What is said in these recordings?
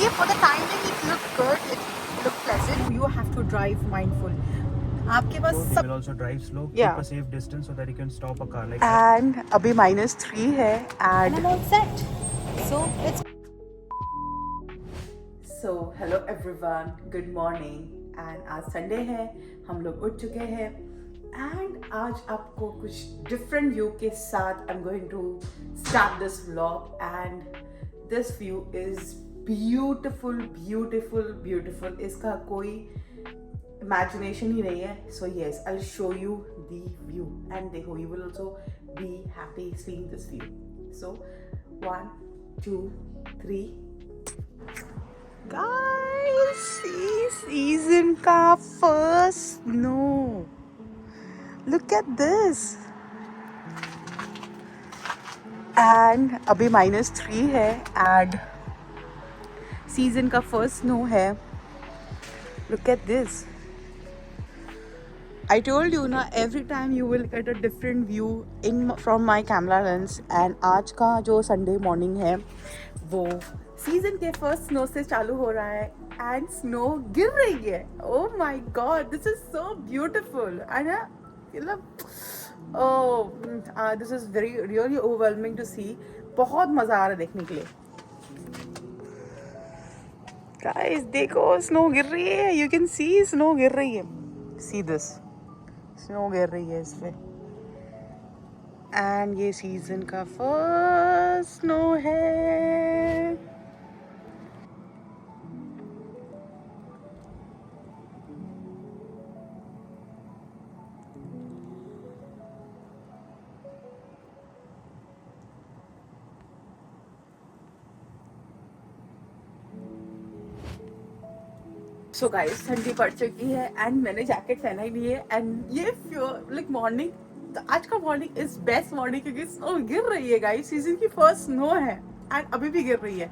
See, for the timing, it looked good. It looked pleasant. You have to drive mindful. आपके पास He सब will also drive slow, Yeah. keep a safe distance so that he can stop a car like that. and अभी -3 है and I'm all set. So let's. So hello everyone, good morning and आज Sunday है, हम लोग उठ चुके हैं and आज आपको कुछ different view के साथ I'm going to start this vlog and this view is beautiful, beautiful, beautiful. इसका कोई imagination ही नहीं है. So yes, I'll show you the view and देखो you will also be happy seeing this view. So 1, 2, 3. Guys, see season का first snow. Look at this. And अभी -3 है and season का first snow है. Look at this. I told you na, every time you will get a different view from my camera lens and आज का जो Sunday morning है वो season के first snow से चालू हो रहा है and snow गिर रही है. Oh my god, this is so beautiful. And this is really overwhelming to see. बहुत मज़ा आ रहा है देखने के लिए. Guys, देखो snow गिर रही है. You can see snow गिर रही है. See this. स्नो गिर रही है इस पे एंड ये सीजन का फर्स्ट स्नो है. सो गाइस ठंडी पड़ चुकी है एंड मैंने जैकेट पहना ही नहीं है एंड ये लाइक मॉर्निंग आज का मॉर्निंग इज बेस्ट मॉर्निंग क्योंकि स्नो गिर रही है गाइस. सीजन की फर्स्ट स्नो है एंड अभी भी गिर रही है.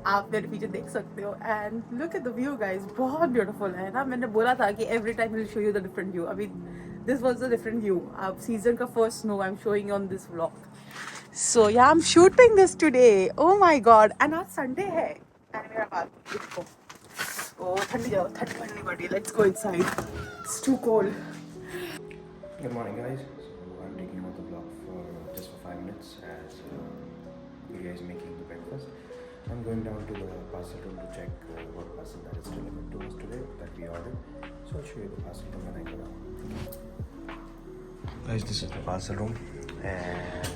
आप मेरे पीछे देख सकते हो and look at the view guys. बहुत ब्यूटीफुल है ना. मैंने बोला था कि every time will show you the different view. अभी this was the different view. अब सीजन का first snow I am showing on this vlog. So yeah I am shooting this today. Oh my god. And आज Sunday है and मेरा बात देखो. Oh, ठंडी पड़ी. Let's go inside. It's too cold. Good morning, guys. So I'm taking out the vlog for just for 5 minutes as Priya is making the breakfast. I'm going down to the parcel room to check what parcel that is delivered to us today that we ordered. So I'll show you the parcel room when I go down. Guys, this is the parcel room and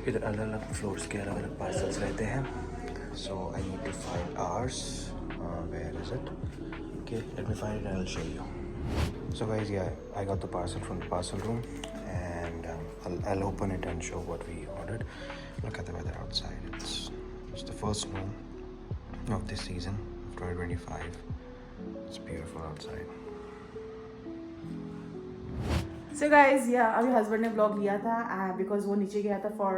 इधर अलग-अलग floors के अलग-अलग parcels रहते हैं. So I need to find ours. Where is it? Okay, let me find it and I'll show you. So guys, yeah, I got the parcel from the parcel room and I'll open it and show what we ordered. Look at the weather outside. It's the first snow of this season of 2025. It's beautiful outside. So guys, yeah, अभी husband ने blog लिया था because वो नीचे गया था for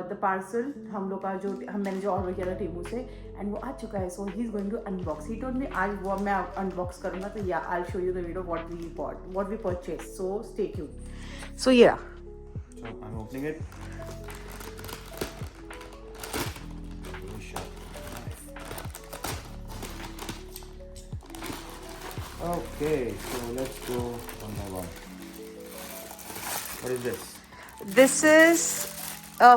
the parcel. हम लोग का जो मैंने जो ऑर्डर किया था टीमू से एंड वो आ चुका है. So he is going to unbox. He told me आज वो मैं अनबॉक्स करूँगा. तो yeah I show you the video what we purchase. So stay tuned. So yeah So I'm opening it. Really sharp knife. Okay, so let's go one by one. What is this? This is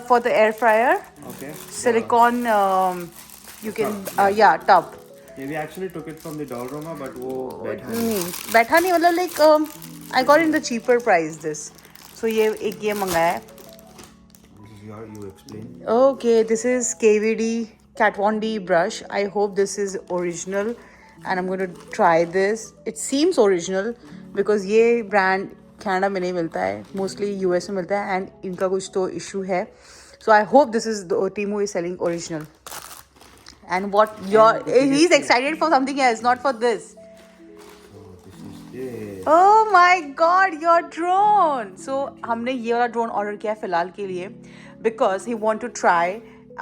for the air fryer. Okay. Silicone. You can yeah tub. Yeah, we actually took it from the Dollarama, but वो बैठा नहीं बैठा नहीं मतलब like I got in the cheaper price this. So ये मंगाया है. This is you explain. Okay, this is KVD Kat Von D brush. I hope this is original and I'm going to try this. It seems original because ये brand Canada में नहीं मिलता है. Mostly US में मिलता है and इनका कुछ तो issue है. So I hope this is Temu is selling original. And what he's excited for something else, not for this. So this is it. Oh my God, your drone. So हमने ये वाला drone order किया है फिलहाल के लिए because he want to try.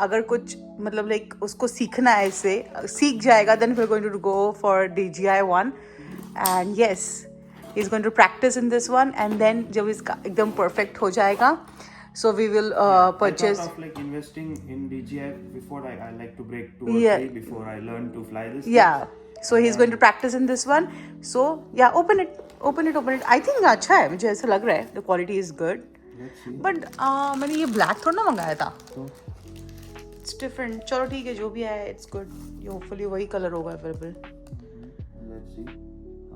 अगर कुछ मतलब like उसको सीखना है इससे सीख जाएगा then we're going to go for DJI one and yes he's going to practice in this one and then जब इसका एकदम perfect हो जाएगा So we will purchase. I thought of like investing in DJI before I like to break 2 or Yeah. 3 before I learn to fly this. Yeah. So he's going to practice in this one. So yeah, open it. I think अच्छा है, मुझे ऐसा लग रहा है. The quality is good. Let's see. But मैंने ये black थोड़ा ना मंगाया था. So, It's different. चलो ठीक है, जो भी है it's good. ये hopefully वही color होगा available. let's see.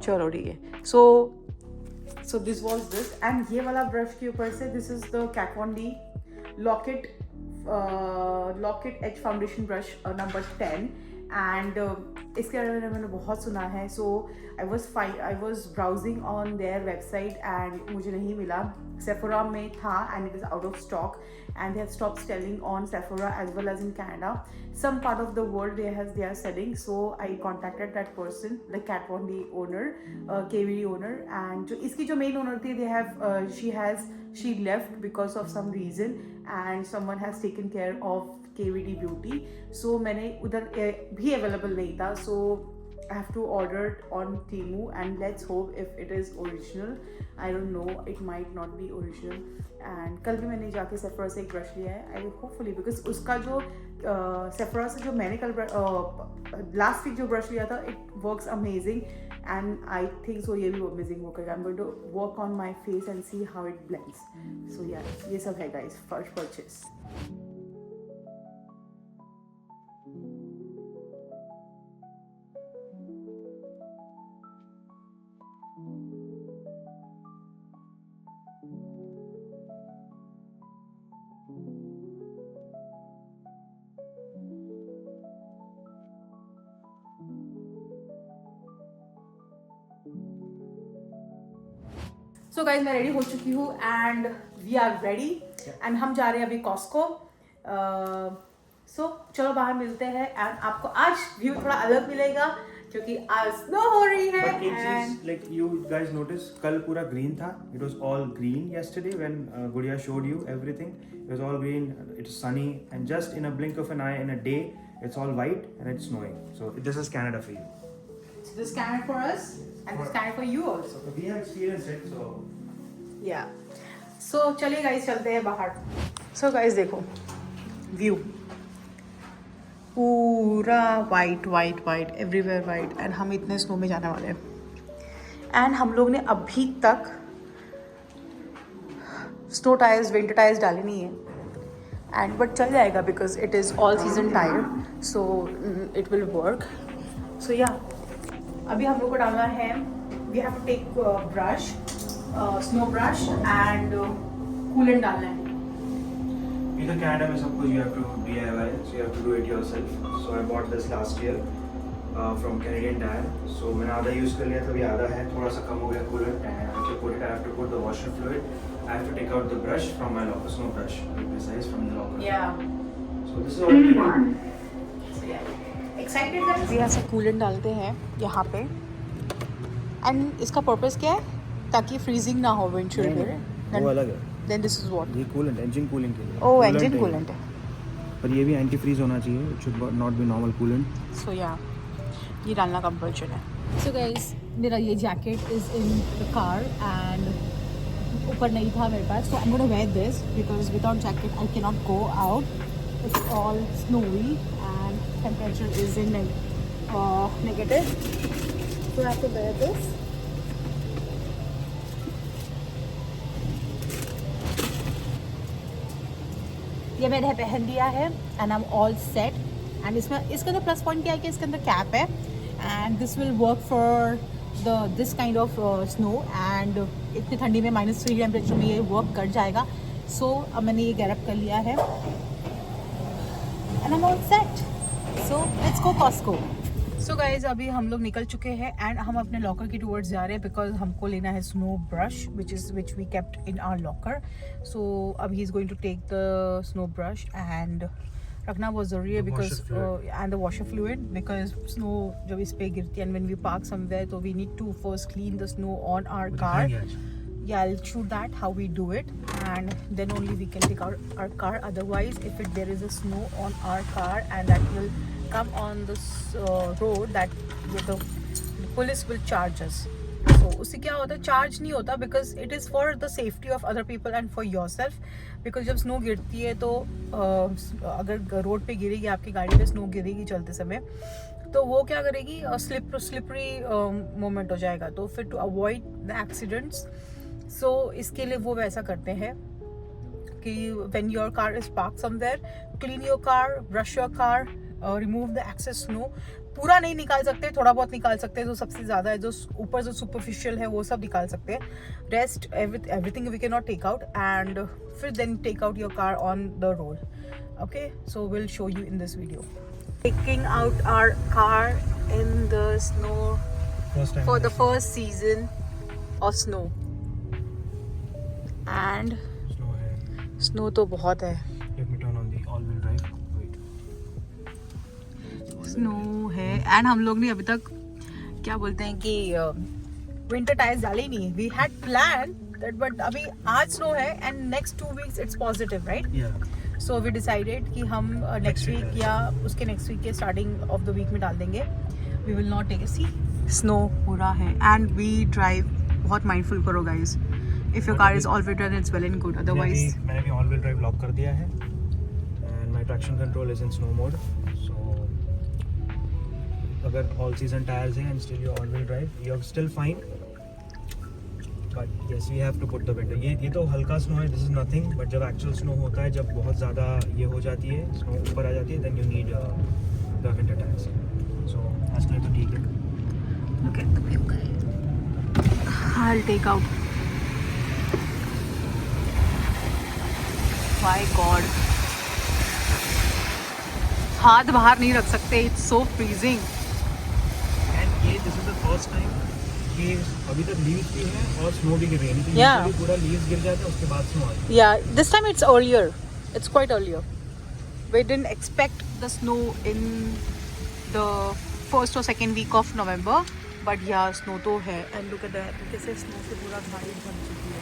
चलो ठीक है. So this was this, and ये वाला brush के ऊपर से this is the Kat Von D Locket Edge Foundation brush number 10. And इसके बारे में मैंने बहुत सुना है. So I was browsing on their website and मुझे नहीं मिला. Sephora में था and it is out of stock, and they have stopped selling on Sephora as well as in Canada. Some part of the world they are selling. So I contacted that person, the Kat Von D owner, KVD owner, and जो इसकी जो main owner थी, she left because of some reason, and someone has taken care of KVD Beauty. So मैंने उधर भी available नहीं था. So I have to order it on Temu, and let's hope if it is original. I don't know, it might not be original. And कल भी मैंने जाके Sephora से एक ब्रश लिया है. I will hopefully, because उसका जो Sephora से जो मैंने कल last week जो ब्रश लिया था, it works amazing, and I think so ये भी amazing work करेगा. I'm going to work on my face and see how it blends. So yeah, ये सब है guys, first purchase. So guys मैं रेडी हो चुकी हूँ and we are ready and हम जा रहे हैं अभी कॉस्को. सो चलो बाहर मिलते हैं एंड आपको आज व्यू थोड़ा अलग मिलेगा क्योंकि आज स्नो हो रही है. But एक चीज like you guys notice, कल पूरा green था. It was all green yesterday when Gudiya showed you everything. It was all green. It's sunny, and just in a blink of an eye, in a day, it's all white and it's snowing. So this is Canada for you. So this Canada for us and this Canada for you also. We have experienced it, so. Yeah. So चलिए guys चलते हैं बाहर. So guys देखो view पूरा white everywhere white, and हम इतने snow में जाने वाले हैं. एंड हम लोग ने अभी तक स्नो टायर्स विंटर टायर्स डाले नहीं है, एंड बट चल जाएगा because it is all season tyre, so it will work. So yeah अभी हम लोग को डालना है, we have to take brush, snow brush and coolant डालना है. Either Canada में सब कुछ you have to DIY, so you have to do it yourself. So I bought this last year from Canadian Tire. So मैंने आधा use कर लिया था, अभी आधा है, थोड़ा सा कम हो गया coolant, and to put it I have to put the washer fluid. I have to take out the brush from my locker, snow brush, to be precise, from the locker. Yeah. So this is all clean. So yeah. Excited guys? We ऐसा coolant डालते हैं यहाँ पे, and इसका purpose क्या है? ताकि freezing ना हो विंडशील्ड में. वो अलग है. Then this is what? ये कूलेंट, engine cooling के लिए. Oh, engine coolant है. पर ये भी एंटी फ्रीज होना चाहिए. It should not be normal coolant. So yeah, ये डालना कंपल्शन है. So guys, मेरा ये jacket is in the car and ऊपर नहीं था मेरे पास, so I'm gonna wear this because without jacket I cannot go out. It's all snowy and temperature is in negative, so I have to wear this. ये मैंने पहन लिया है and I am all set. And इसमें इसके अंदर plus point क्या है कि इसके अंदर कैप है, and this will work for this kind of snow. And इतनी ठंडी में -3 टेम्परेचर में ये वर्क कर जाएगा. सो अब मैंने ये गैरअप कर लिया है and I am all set. So let's go Costco. So guys अभी हम लोग निकल चुके हैं एंड हम अपने लॉकर की टूवर्ड्स जा रहे हैं बिकॉज हमको लेना है snow brush which we kept in our locker. So अब he is going to take the snow brush and रखना बहुत ज़रूरी है because and the washer fluid because snow जब इस पे गिरती है and when we park somewhere तो we need to first clean the snow on our car. Yeah, I'll shoot that how we do it, and then only we can take our car. Otherwise, if there is a snow on our car and that will come on this road, that the police will charge us. को, उससे क्या होता है, charge नहीं होता, because it is for the safety of other people and for your self. Because जब snow गिरती है तो अगर रोड पे गिरेगी, आपकी गाड़ी पे स्नो गिरेगी चलते समय, तो वो क्या करेगी, स्लिपरी मोमेंट हो जाएगा। तो फिर to avoid the accidents, so इसके लिए वो वैसा करते हैं कि when your car is park somewhere, clean your car, brush your car, remove the excess snow. पूरा नहीं निकाल सकते, थोड़ा बहुत निकाल सकते हैं, जो सबसे ज़्यादा है, जो ऊपर जो सुपरफिशियल है वो सब निकाल सकते हैं। Rest everything we can not take out, and फिर then take out your car on the road. Okay, so will show you in this video taking out our car in the snow for the first season of snow, and Snow है. snow तो बहुत है, Let me turn on the all-wheel drive. Wait. Snow है। And हम लोग ने अभी तक क्या बोलते हैं कि विंटर टायर्स डाले ही नहीं। We had plan that, but अभी आज स्नो है and next 2 weeks it's positive, right? Yeah. So we decided कि हम नेक्स्ट week वीक या उसके नेक्स्ट वीक के स्टार्टिंग ऑफ द वीक में डाल देंगे। We will not take see snow पूरा है, एंड वी ड्राइव बहुत माइंडफुल करो guys. If your car is all weather it's well and good, otherwise मैंने भी ऑल व्हील ड्राइव लॉक कर दिया है, and my traction control is in snow mode. So अगर ऑल सीजन टायर्स हैं and still your all wheel drive, you are still fine, but yes we have to put the winter. ये तो हल्का snow है, this is nothing, but जब actual snow होता है, जब बहुत ज़्यादा ये हो जाती है, स्नो ऊपर आ जाती है, then you need the winter tyres. So आज के लिए तो ठीक है। look at the view guys. I'll take out. My God, हाथ बाहर नहीं रख सकते, इट्स सो फ्रीजिंग। एंड ये this is the first time कि अभी तक लीव्स भी हैं और स्नो भी गिर रही है, नहीं तो Yeah. usually पूरा लीव्स गिर जाता है उसके बाद स्नो आती है। Yeah, this time it's earlier. It's quite earlier. We didn't expect the snow in the first or second week of November, but yeah, snow तो है। And look at that, कैसे snow से पूरा गाड़ी भर चुकी है।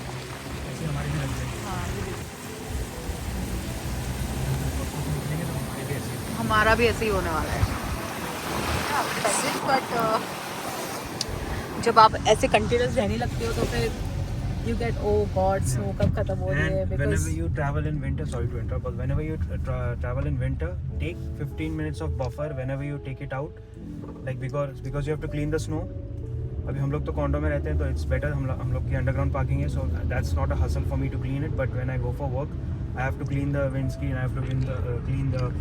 ऐसे हमारी भी लग जाएगी। हाँ, ये देखो। निकलेंगे तो हमारी भी ऐसी होगी। हमारा भी ऐसे ही होने वाला है। बट जब आप ऐसे कंटिन्यूस रहने लगते हो तो फिर you get, oh God, snow कब खत्म हो रही है, And because whenever you travel in winter, sorry to interrupt, but whenever you travel in winter, take 15 minutes of buffer whenever you take it out, like because you have to clean the snow. अभी हम लोग तो condor में रहते हैं, तो it's better, हम लोग की अंडरग्राउंड पार्किंग है, so that's not a hassle for me to clean it, but when I go for work I have to clean the windscreen, I have to clean the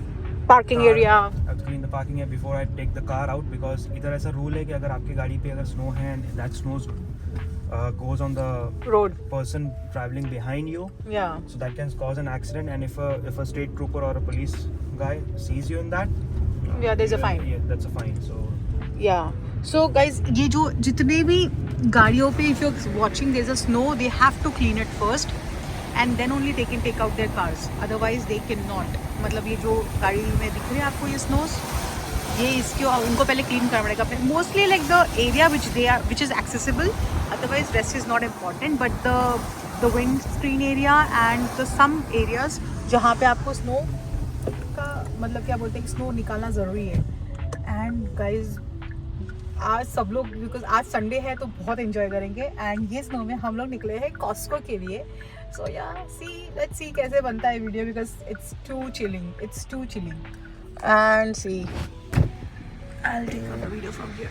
parking area. I have to clean the parking area before I take the car out, because इधर ऐसा rule है कि अगर आपकी गाड़ी पे अगर snow है and that snow goes on the Road. person traveling behind you, Yeah. so that can cause an accident, and if a state trooper or a police guy sees you in that, Yeah, there's a fine. yeah, that's a fine. So Yeah. So guys, ये जो जितने भी गाड़ियों पे if you're watching there's a snow, they have to clean it first and then only they can take out their cars. Otherwise they cannot. मतलब ये जो गाड़ी में दिख रही है आपको ये स्नोज, ये इसके उनको पहले क्लीन करना पड़ेगा। Mostly like the area which is accessible, otherwise rest is not important, but the windscreen area and the some areas जहाँ पे आपको स्नो का मतलब क्या बोलते हैं, स्नो निकालना ज़रूरी है। एंड गाइज आज सब लोग, बिकॉज आज संडे है तो बहुत एंजॉय करेंगे, एंड ये स्नो में हम लोग निकले हैं कॉस्को के लिए। सो या लेट्स सी कैसे बनता है video, because it's too chilling and see I will take the video from here.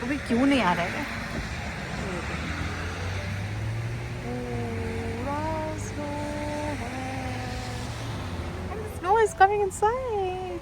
अभी क्यों नहीं आ रहा है? पूरा स्नो है and snow is coming inside.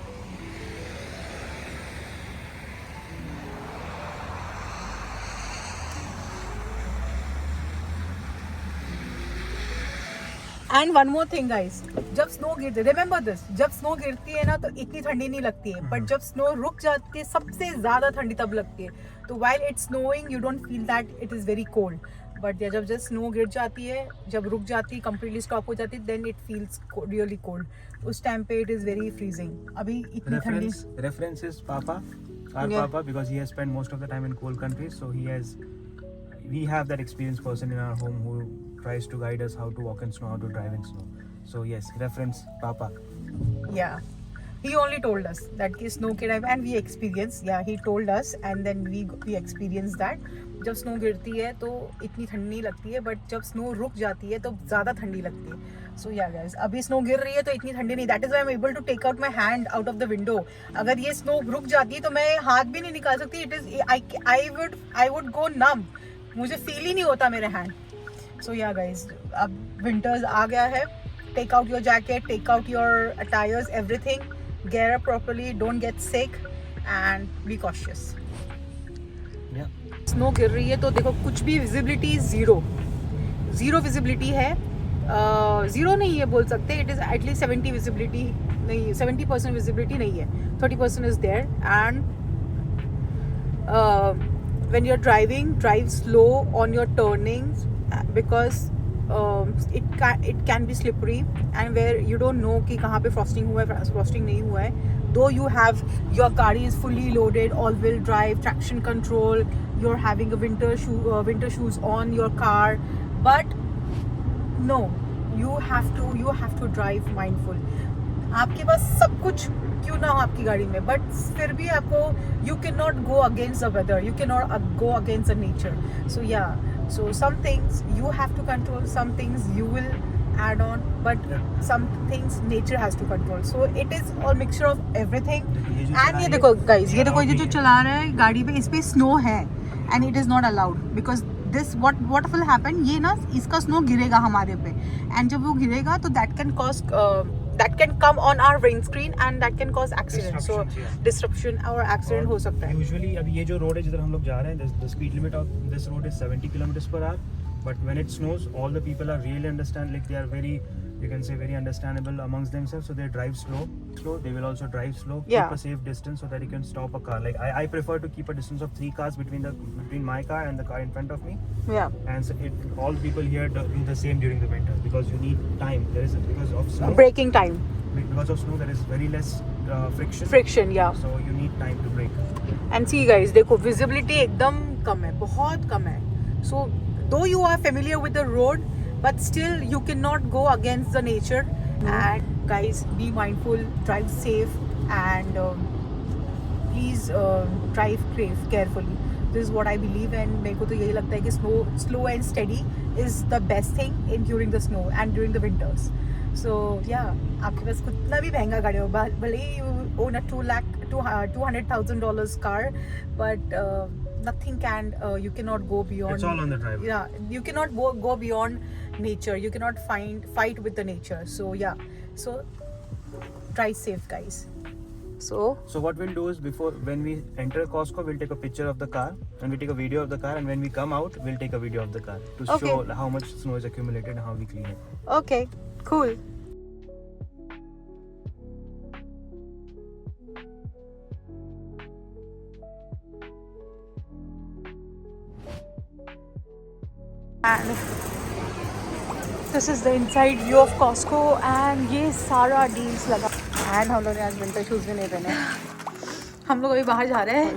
And one more thing guys, जब स्नो गिरती है, रिमेंबर दिस, जब स्नो गिरती है ना तो इतनी ठंडी नहीं लगती है, बट जब स्नो रुक जाती है सबसे ज्यादा ठंडी तब लगती है। तो while it's snowing you don't feel that it is very cold, but जब स्नो गिर जाती है, जब रुक जाती है, कंप्लीटली स्टॉप हो जाती है, then it feels really cold. उस टाइम पे इट इज वेरी फ्रीजिंग। अभी इतनी ठंडी। reference is Papa, our Yeah. Papa, because he has spent most of the time in cold countries, so we have that experienced person in our home who tries to guide us how to walk in snow, how to drive in snow. So yes, reference Papa. Yeah. He only told us that कि snow के time and we experienced, yeah, he told us and then we experienced that जब snow गिरती है तो इतनी ठंडी नहीं लगती है, but जब snow रुक जाती है तो ज़्यादा ठंडी लगती है. So yeah guys, अभी snow गिर रही है तो इतनी ठंडी नहीं. That is why I'm able to take out my hand out of the window. अगर ये snow रुक जाती है तो मैं हाथ भी नहीं निकाल सकती. It is I would go numb. मुझे feel ही नहीं होता मेरे hand. So yeah guys, अब winters आ गया है. Take out your jacket, take out your attires, everything. Gear up properly, don't get sick and be cautious. Yeah. Snow गिर रही है तो देखो कुछ भी visibility zero visibility है. Zero नहीं है बोल सकते. It is at least 70 visibility नहीं, 70% visibility नहीं है. 30% is there and when you're driving, drive slow on your turnings because it can be slippery and where you don't know कि कहाँ पे frosting हुआ है, frosting नहीं हुआ है. Though you have your car is fully loaded, all-wheel drive, traction control, you're having a winter shoes on your car, but no, you have to drive mindful. आपके पास सब कुछ क्यों ना हो आपकी गाड़ी में, बट फिर भी आपको you cannot go against the weather, you cannot go against the nature. So yeah, so some things you have to control, some things you will add on, but some things nature has to control. So it is all mixture of everything. And ये देखो guys, ये देखो ये जो चला रहा है गाड़ी पे, इस पे snow है and it is not allowed because this what will happen, ये ना इसका snow गिरेगा हमारे पे and जब वो गिरेगा तो that can cause that can come on our windscreen and that can cause accident. So disruption or accident हो सकता है. Usually अभी ये जो road है जिधर हम लोग जा रहे हैं, the speed limit of this road is 70 km/h. But when it snows, all the people are really understand, like they are very, you can say very understandable amongst themselves. So they drive slow. They will also drive slow. Yeah. Keep a safe distance so that you can stop a car. Like I prefer to keep a distance of 3 cars between my car and the car in front of me. Yeah. And so all people here do the same during the winter because you need time. Because of snow. Braking time. Because of snow, there is very less friction. Friction, yeah. So you need time to brake. And see guys, देखो visibility एकदम कम है, बहुत कम है. So though you are familiar with the road, but still you cannot go against the nature. And guys, be mindful, drive safe, and please drive carefully. This is what I believe, and मेरे को तो यही लगता है कि slow and steady is the best thing during the snow and during the winters. So yeah, आपके पास कितना भी महंगा गाड़ी हो, भले ही you own a $200,000 car, but nothing can you cannot go beyond. It's all on the driver. Yeah, you cannot go beyond nature. You cannot fight with the nature. So yeah, so drive safe guys. So what we'll do is when we enter Costco, we'll take a picture of the car and we take a video of the car, and when we come out, we'll take a video of the car to Okay. show how much snow is accumulated and how we clean it. okay, cool. And this is the inside view of Costco and ये सारा deals लगा. And हम लोग ने आज winter shoes भी नहीं पहने. हम लोग अभी बाहर जा रहे हैं